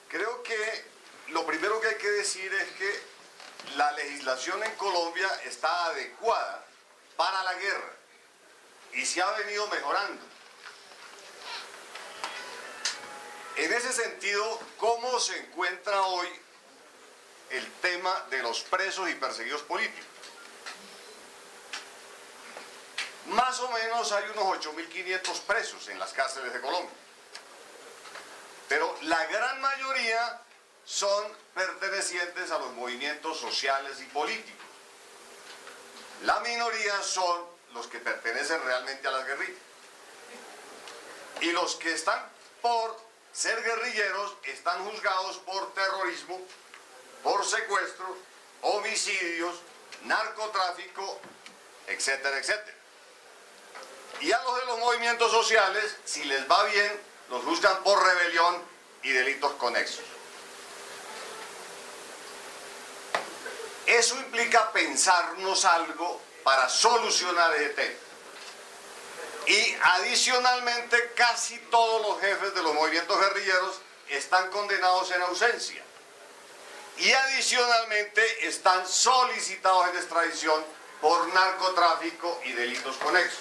Creo que lo primero que hay que decir es que la legislación en Colombia está adecuada para la guerra y se ha venido mejorando. En ese sentido, ¿cómo se encuentra hoy el tema de los presos y perseguidos políticos? Más o menos hay unos 8.500 presos en las cárceles de Colombia, pero la gran mayoría son pertenecientes a los movimientos sociales y políticos. La minoría son los que pertenecen realmente a las guerrillas. Y los que están por ser guerrilleros están juzgados por terrorismo, por secuestro, homicidios, narcotráfico, etcétera, etcétera. Y a los de los movimientos sociales, si les va bien, los juzgan por rebelión y delitos conexos. Eso implica pensarnos algo para solucionar ese tema. Y adicionalmente, casi todos los jefes de los movimientos guerrilleros están condenados en ausencia. Y adicionalmente están solicitados en extradición por narcotráfico y delitos conexos.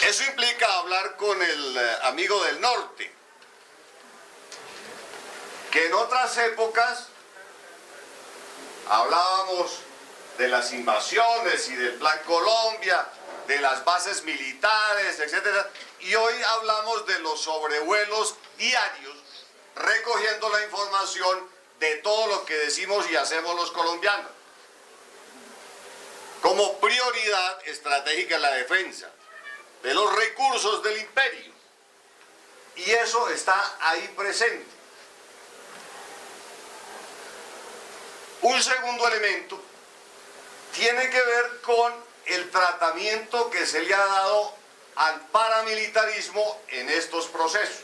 Eso implica hablar con el amigo del norte, que en otras épocas hablábamos de las invasiones y del Plan Colombia, de las bases militares, etc. Y hoy hablamos de los sobrevuelos diarios, recogiendo la información de todo lo que decimos y hacemos los colombianos. Como prioridad estratégica en la defensa de los recursos del imperio. Y eso está ahí presente. Un segundo elemento tiene que ver con el tratamiento que se le ha dado al paramilitarismo en estos procesos.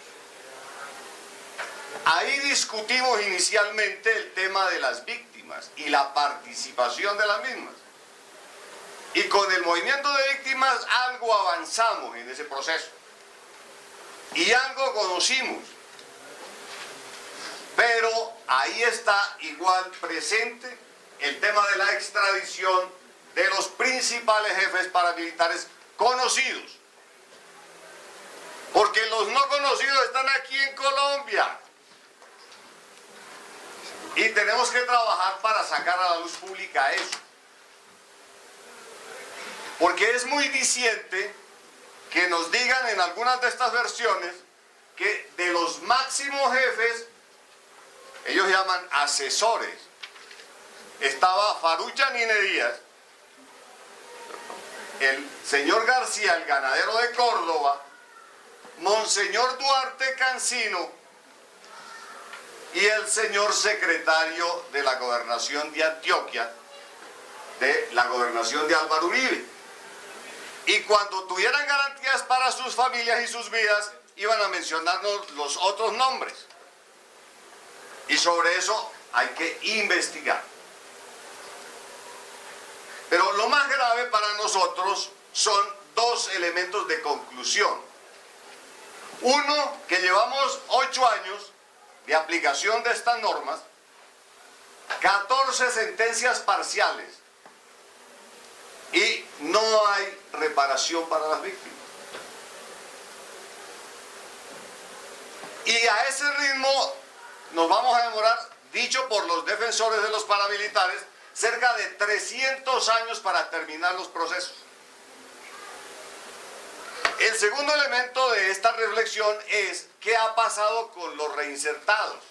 Ahí discutimos inicialmente el tema de las víctimas y la participación de las mismas. Y con el movimiento de víctimas algo avanzamos en ese proceso. Y algo conocimos. Pero ahí está igual presente el tema de la extradición de los principales jefes paramilitares conocidos. Porque los no conocidos están aquí en Colombia. Y tenemos que trabajar para sacar a la luz pública eso. Porque es muy diciente que nos digan en algunas de estas versiones que de los máximos jefes, ellos llaman asesores, estaba Farrucha Nine Díaz, el señor García, el ganadero de Córdoba, Monseñor Duarte Cancino y el señor secretario de la gobernación de Antioquia, de la gobernación de Álvaro Uribe. Y cuando tuvieran garantías para sus familias y sus vidas, iban a mencionarnos los otros nombres. Y sobre eso hay que investigar. Pero lo más grave para nosotros son dos elementos de conclusión. Uno, que llevamos 8 años de aplicación de estas normas, 14 sentencias parciales, y no hay reparación para las víctimas. Y a ese ritmo nos vamos a demorar, dicho por los defensores de los paramilitares, cerca de 300 años para terminar los procesos. El segundo elemento de esta reflexión es qué ha pasado con los reinsertados.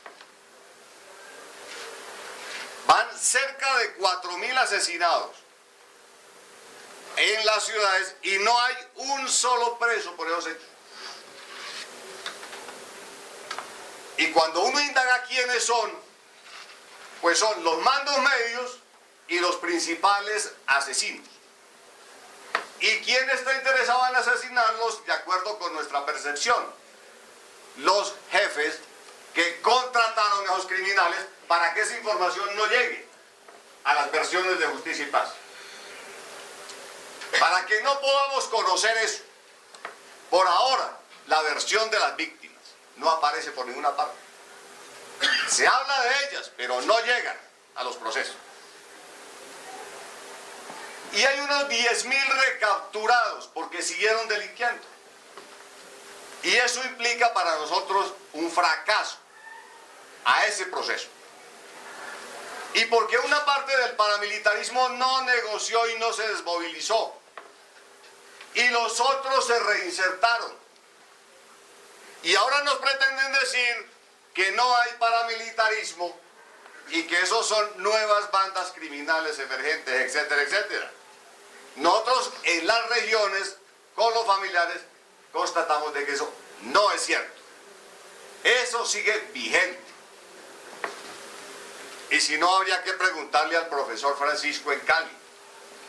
Van cerca de 4.000 asesinados en las ciudades y no hay un solo preso por esos hechos. Y cuando uno indaga quiénes son, pues son los mandos medios y los principales asesinos. ¿Y quién está interesado en asesinarlos? De acuerdo con nuestra percepción, los jefes que contrataron a esos criminales. para que esa información no llegue a las versiones de Justicia y Paz. Para que no podamos conocer eso. Por ahora, la versión de las víctimas no aparece por ninguna parte. Se habla de ellas, pero no llegan a los procesos. Y hay unos 10.000 recapturados porque siguieron delinquiendo. Y eso implica para nosotros un fracaso a ese proceso. Y porque una parte del paramilitarismo no negoció y no se desmovilizó. Y los otros se reinsertaron. Y ahora nos pretenden decir que no hay paramilitarismo y que esos son nuevas bandas criminales emergentes, etcétera, etcétera. Nosotros en las regiones, con los familiares, constatamos de que eso no es cierto. Eso sigue vigente. Y si no, habría que preguntarle al profesor Francisco en Cali,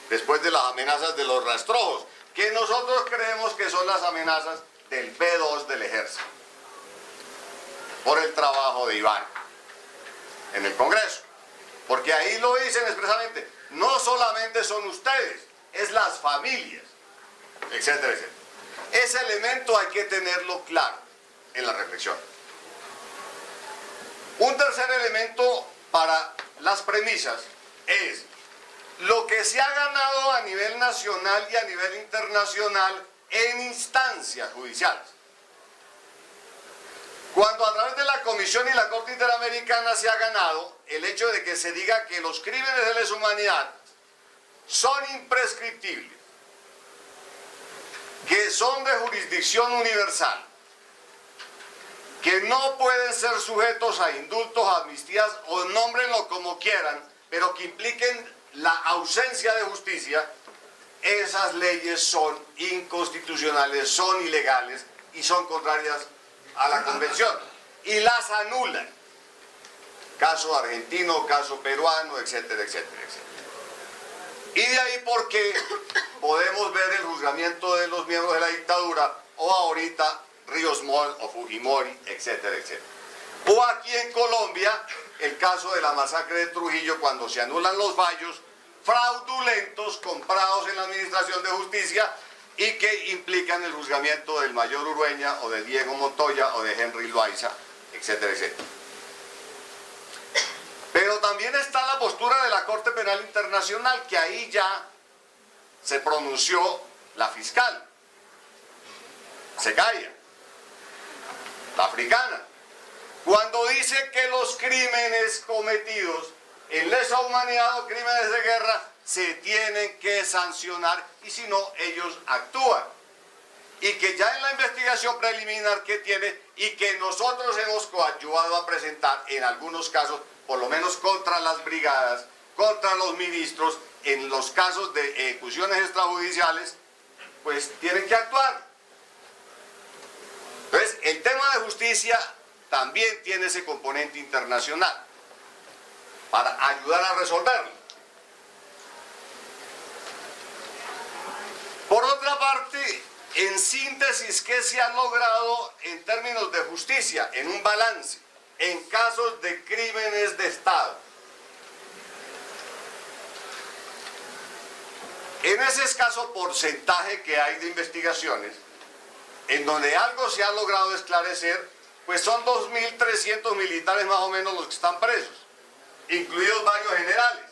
después de las amenazas de los rastrojos, que nosotros creemos que son las amenazas del B2 del Ejército, por el trabajo de Iván en el Congreso. Porque ahí lo dicen expresamente, no solamente son ustedes, es las familias, etcétera, etcétera. Ese elemento hay que tenerlo claro en la reflexión. Un tercer elemento para las premisas es lo que se ha ganado a nivel nacional y a nivel internacional en instancias judiciales. Cuando a través de la Comisión y la Corte Interamericana se ha ganado el hecho de que se diga que los crímenes de lesa humanidad son imprescriptibles, que son de jurisdicción universal, que no pueden ser sujetos a indultos, amnistías o nómbrenlo como quieran, pero que impliquen la ausencia de justicia, esas leyes son inconstitucionales, son ilegales y son contrarias a la Convención y las anulan. Caso argentino, caso peruano, etcétera, etcétera, etcétera. Y de ahí porque podemos ver el juzgamiento de los miembros de la dictadura, o ahorita Ríos Montt o Fujimori, etcétera, etcétera. O aquí en Colombia, el caso de la masacre de Trujillo, cuando se anulan los fallos fraudulentos comprados en la Administración de Justicia y que implican el juzgamiento del Mayor Urueña o de Diego Montoya o de Henry Loaiza, etcétera, etcétera. Pero también está la postura de la Corte Penal Internacional, que ahí ya se pronunció la fiscal, Zegaya, la africana, cuando dice que los crímenes cometidos en lesa humanidad o crímenes de guerra se tienen que sancionar y si no, ellos actúan. Y que ya en la investigación preliminar que tiene y que nosotros hemos coadyuvado a presentar en algunos casos, por lo menos contra las brigadas, contra los ministros, en los casos de ejecuciones extrajudiciales, pues tienen que actuar. Entonces, el tema de justicia también tiene ese componente internacional para ayudar a resolverlo. Por otra parte, en síntesis, ¿qué se ha logrado en términos de justicia, en un balance, en casos de crímenes de Estado? En ese escaso porcentaje que hay de investigaciones, en donde algo se ha logrado esclarecer, pues son 2.300 militares más o menos los que están presos, incluidos varios generales.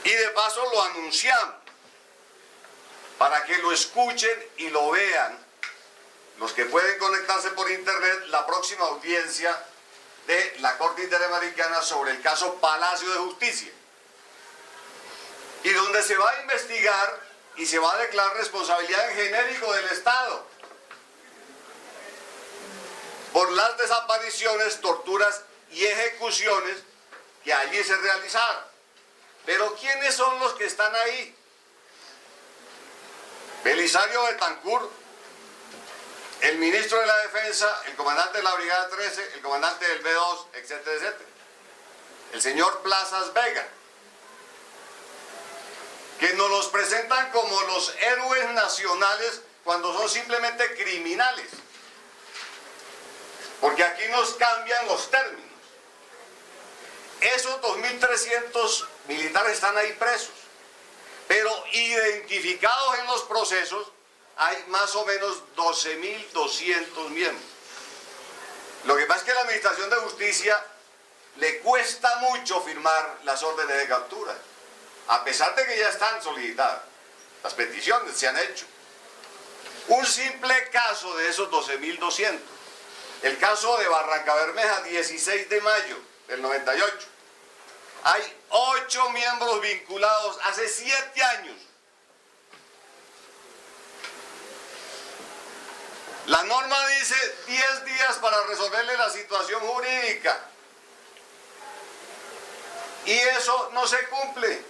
Y de paso lo anunciamos, para que lo escuchen y lo vean, los que pueden conectarse por internet, la próxima audiencia de la Corte Interamericana sobre el caso Palacio de Justicia, y donde se va a investigar y se va a declarar responsabilidad en genérico del Estado por las desapariciones, torturas y ejecuciones que allí se realizaron. Pero ¿quiénes son los que están ahí? Belisario Betancur, el ministro de la Defensa, el comandante de la Brigada 13, el comandante del B2, etcétera, etcétera. El señor Plazas Vega, que nos los presentan como los héroes nacionales cuando son simplemente criminales. Porque aquí nos cambian los términos. Esos 2.300 militares están ahí presos, pero identificados en los procesos hay más o menos 12.200 miembros. Lo que pasa es que a la Administración de Justicia le cuesta mucho firmar las órdenes de captura, a pesar de que ya están solicitadas. Las peticiones se han hecho. Un simple caso de esos 12.200, el caso de Barrancabermeja, 16 de mayo del 98. Hay 8 miembros vinculados hace 7 años. La norma dice 10 días para resolverle la situación jurídica. Y eso no se cumple.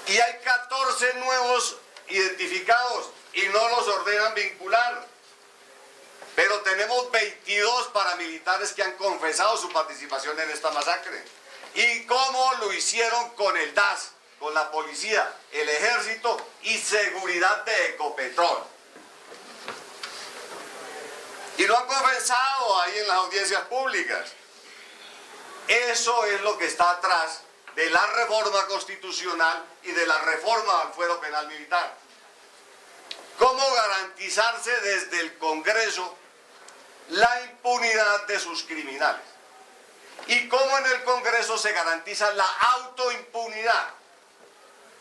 Y hay 14 nuevos identificados y no los ordenan vincular. Pero tenemos 22 paramilitares que han confesado su participación en esta masacre. ¿Y cómo lo hicieron con el DAS, con la policía, el ejército y seguridad de Ecopetrol? Y lo han confesado ahí en las audiencias públicas. Eso es lo que está atrás de la reforma constitucional y de la reforma al fuero penal militar. ¿Cómo garantizarse desde el Congreso la impunidad de sus criminales? Y cómo en el Congreso se garantiza la autoimpunidad.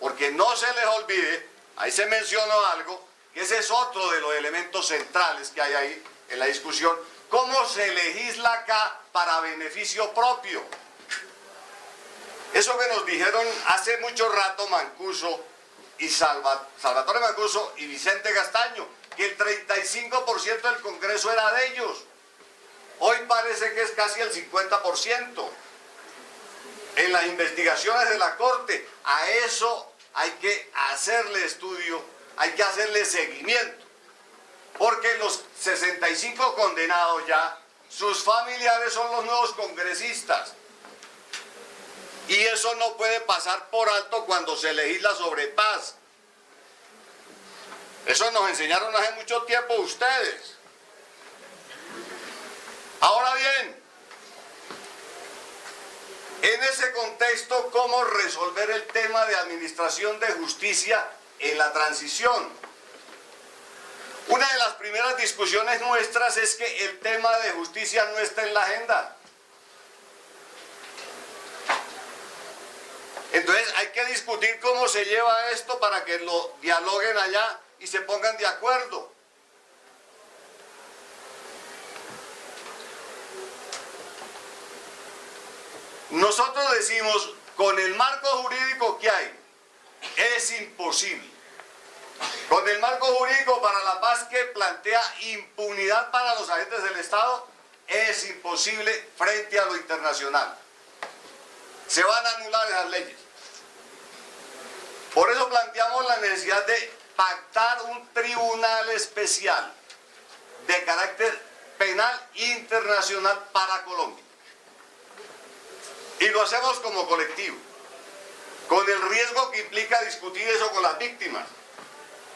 Porque no se les olvide, ahí se mencionó algo, que ese es otro de los elementos centrales que hay ahí en la discusión, cómo se legisla acá para beneficio propio. Eso que nos dijeron hace mucho rato Mancuso y Salvatore Mancuso y Vicente Castaño, que el 35% del Congreso era de ellos. Hoy parece que es casi el 50%. En las investigaciones de la Corte, a eso hay que hacerle estudio, hay que hacerle seguimiento. Porque los 65 condenados ya, sus familiares son los nuevos congresistas. Y eso no puede pasar por alto cuando se legisla sobre paz. Eso nos enseñaron hace mucho tiempo ustedes. Ahora bien, en ese contexto, ¿cómo resolver el tema de administración de justicia en la transición? Una de las primeras discusiones nuestras es que el tema de justicia no está en la agenda. Entonces hay que discutir cómo se lleva esto para que lo dialoguen allá y se pongan de acuerdo. Nosotros decimos, con el marco jurídico que hay, es imposible. Con el marco jurídico para la paz que plantea impunidad para los agentes del Estado, es imposible frente a lo internacional. Se van a anular esas leyes. Por eso planteamos la necesidad de pactar un tribunal especial de carácter penal internacional para Colombia. Y lo hacemos como colectivo, con el riesgo que implica discutir eso con las víctimas.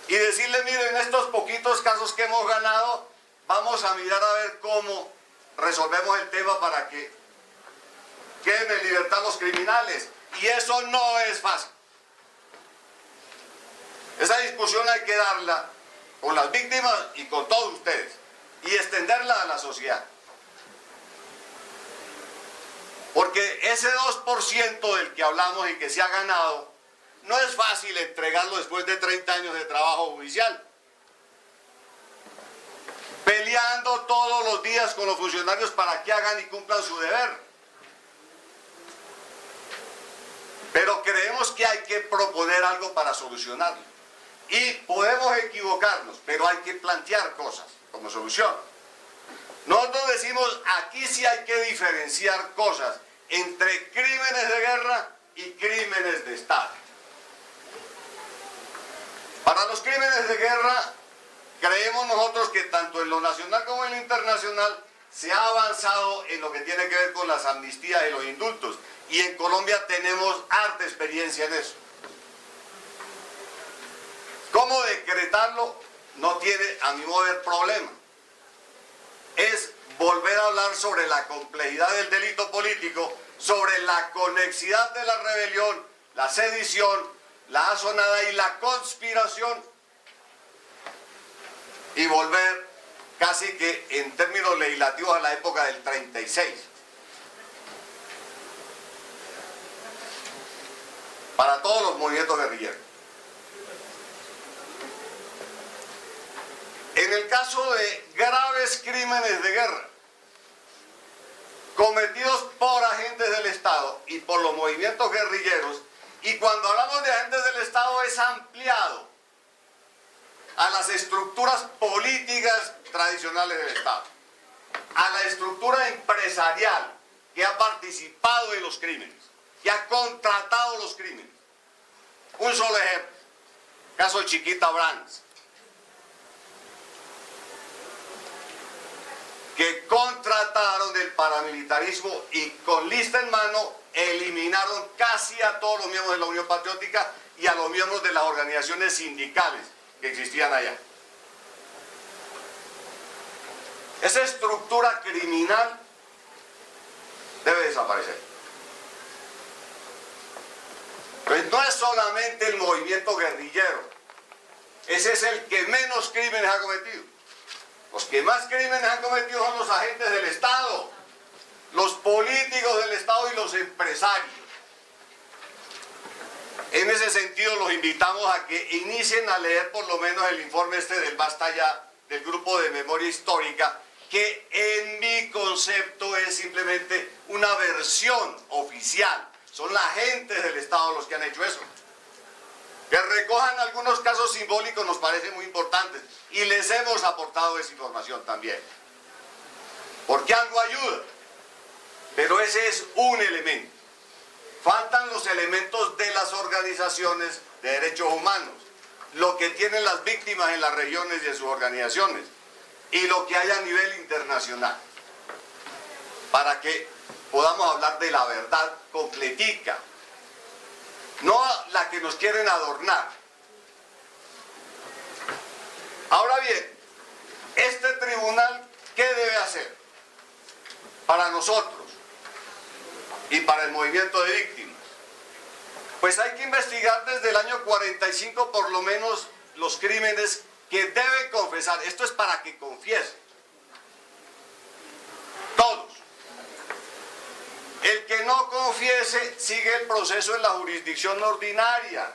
Y decirle, miren, estos poquitos casos que hemos ganado, vamos a mirar a ver cómo resolvemos el tema para que queden en libertad los criminales. Y eso no es fácil. Esa discusión hay que darla con las víctimas y con todos ustedes. Y extenderla a la sociedad. Porque ese 2% del que hablamos y que se ha ganado, no es fácil entregarlo después de 30 años de trabajo judicial. Peleando todos los días con los funcionarios para que hagan y cumplan su deber. Pero creemos que hay que proponer algo para solucionarlo. Y podemos equivocarnos, pero hay que plantear cosas como solución. Nosotros decimos, aquí sí hay que diferenciar cosas entre crímenes de guerra y crímenes de Estado. Para los crímenes de guerra, creemos nosotros que tanto en lo nacional como en lo internacional se ha avanzado en lo que tiene que ver con las amnistías y los indultos. Y en Colombia tenemos harta experiencia en eso. ¿Cómo decretarlo? No tiene, a mi modo de ver, problema. Es volver a hablar sobre la complejidad del delito político, sobre la conexidad de la rebelión, la sedición, la asonada y la conspiración, y volver casi que en términos legislativos a la época del 36. Para todos los movimientos guerrilleros. En el caso de graves crímenes de guerra cometidos por agentes del Estado y por los movimientos guerrilleros, y cuando hablamos de agentes del Estado es ampliado a las estructuras políticas tradicionales del Estado, a la estructura empresarial que ha participado en los crímenes, que ha contratado los crímenes. Un solo ejemplo, caso Chiquita Brands, que contrataron el paramilitarismo y con lista en mano eliminaron casi a todos los miembros de la Unión Patriótica y a los miembros de las organizaciones sindicales que existían allá. Esa estructura criminal debe desaparecer. Pues no es solamente el movimiento guerrillero, ese es el que menos crímenes ha cometido. Los que más crímenes han cometido son los agentes del Estado, los políticos del Estado y los empresarios. En ese sentido los invitamos a que inicien a leer por lo menos el informe del Basta Ya, del Grupo de Memoria Histórica, que en mi concepto es simplemente una versión oficial. Son las agentes del Estado los que han hecho eso. Que recojan algunos casos simbólicos nos parece muy importantes y les hemos aportado esa información también. Porque algo ayuda, pero ese es un elemento. Faltan los elementos de las organizaciones de derechos humanos, lo que tienen las víctimas en las regiones y en sus organizaciones, y lo que hay a nivel internacional, para que podamos hablar de la verdad completica, no la que nos quieren adornar. Ahora bien, este tribunal, ¿qué debe hacer para nosotros y para el movimiento de víctimas? Pues hay que investigar desde el año 45 por lo menos los crímenes que debe confesar. Esto es para que confiese. Todos. El que no confiese sigue el proceso en la jurisdicción ordinaria.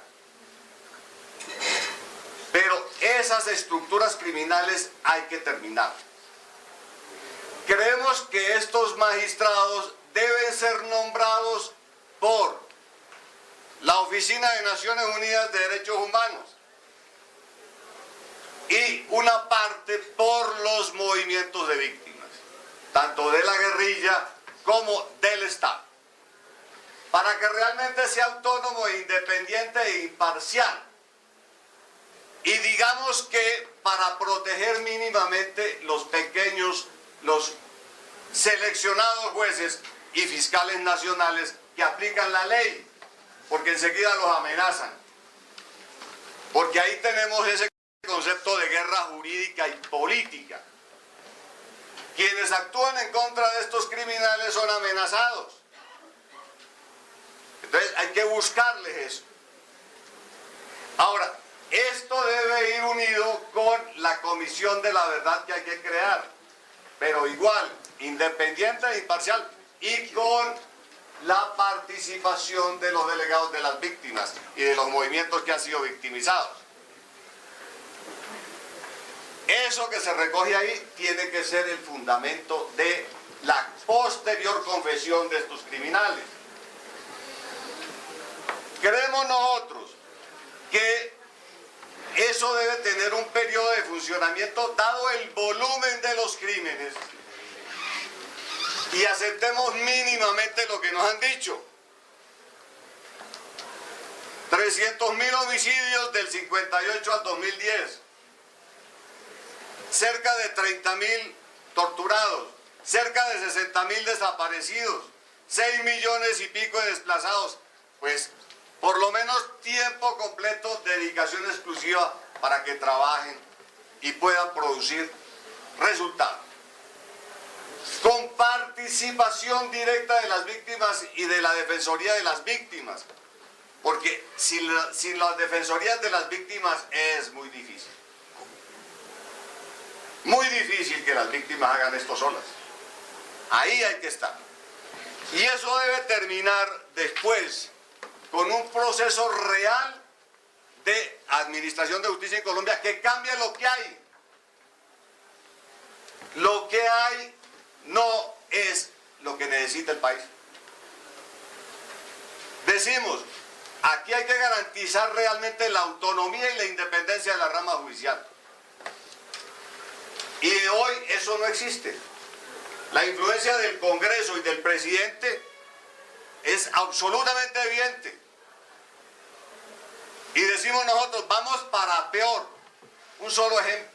Pero esas estructuras criminales hay que terminar. Creemos que estos magistrados deben ser nombrados por la Oficina de Naciones Unidas de Derechos Humanos y una parte por los movimientos de víctimas, tanto de la guerrilla como del Estado, para que realmente sea autónomo, independiente e imparcial. Y digamos que para proteger mínimamente los pequeños, los seleccionados jueces y fiscales nacionales que aplican la ley, porque enseguida los amenazan. Porque ahí tenemos ese concepto de guerra jurídica y política. Quienes actúan en contra de estos criminales son amenazados. Entonces hay que buscarles eso. Ahora, esto debe ir unido con la Comisión de la Verdad que hay que crear, pero igual, independiente e imparcial, y con la participación de los delegados de las víctimas y de los movimientos que han sido victimizados. Eso que se recoge ahí tiene que ser el fundamento de la posterior confesión de estos criminales. Creemos nosotros que eso debe tener un periodo de funcionamiento dado el volumen de los crímenes, y aceptemos mínimamente lo que nos han dicho. 300.000 homicidios del 58 al 2010, cerca de 30.000 torturados, cerca de 60.000 desaparecidos, 6 millones y pico de desplazados. Pues por lo menos tiempo completo, dedicación exclusiva para que trabajen y puedan producir resultados. con participación directa de las víctimas y de la Defensoría de las Víctimas, porque sin las defensorías de las víctimas es muy difícil. Muy difícil que las víctimas hagan esto solas. Ahí hay que estar. Y eso debe terminar después con un proceso real de administración de justicia en Colombia que cambie lo que hay. Lo que hay no es lo que necesita el país. Decimos, aquí hay que garantizar realmente la autonomía y la independencia de la rama judicial. Y hoy eso no existe. La influencia del Congreso y del presidente es absolutamente evidente. Y decimos nosotros, vamos para peor. Un solo ejemplo.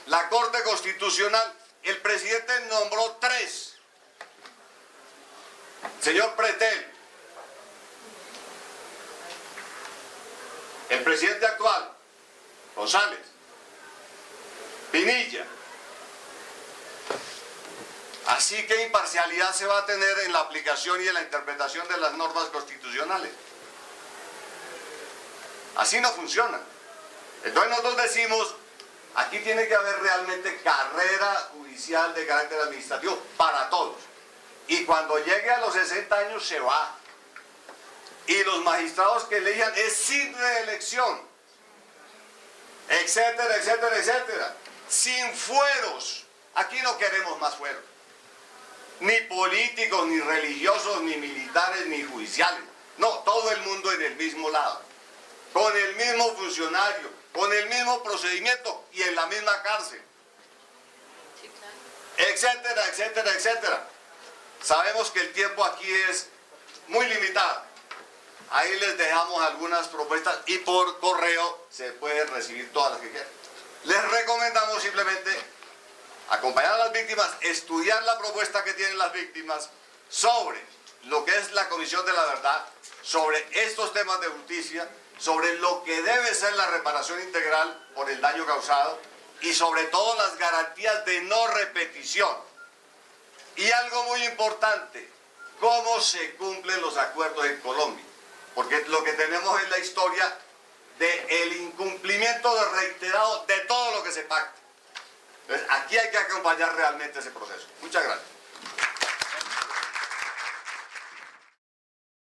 La Corte Constitucional, el presidente nombró 3. Señor Pretel, el presidente actual, González, Pinilla. Así que imparcialidad se va a tener en la aplicación y en la interpretación de las normas constitucionales. Así no funciona. Entonces nosotros decimos, aquí tiene que haber realmente carrera judicial de carácter administrativo para todos. Y cuando llegue a los 60 años se va. Y los magistrados que elijan es sin reelección. Etcétera, etcétera, etcétera. Sin fueros. Aquí no queremos más fueros. Ni políticos, ni religiosos, ni militares, ni judiciales. No, todo el mundo en el mismo lado. Con el mismo funcionario, con el mismo procedimiento y en la misma cárcel. Etcétera, etcétera, etcétera. Sabemos que el tiempo aquí es muy limitado. Ahí les dejamos algunas propuestas y por correo se pueden recibir todas las que quieran. Les recomendamos simplemente acompañar a las víctimas, estudiar la propuesta que tienen las víctimas sobre lo que es la Comisión de la Verdad, sobre estos temas de justicia, sobre lo que debe ser la reparación integral por el daño causado y sobre todo las garantías de no repetición. Y algo muy importante, cómo se cumplen los acuerdos en Colombia, porque lo que tenemos es la historia del incumplimiento reiterado de todo lo que se pacta. Entonces, aquí hay que acompañar realmente ese proceso. Muchas gracias.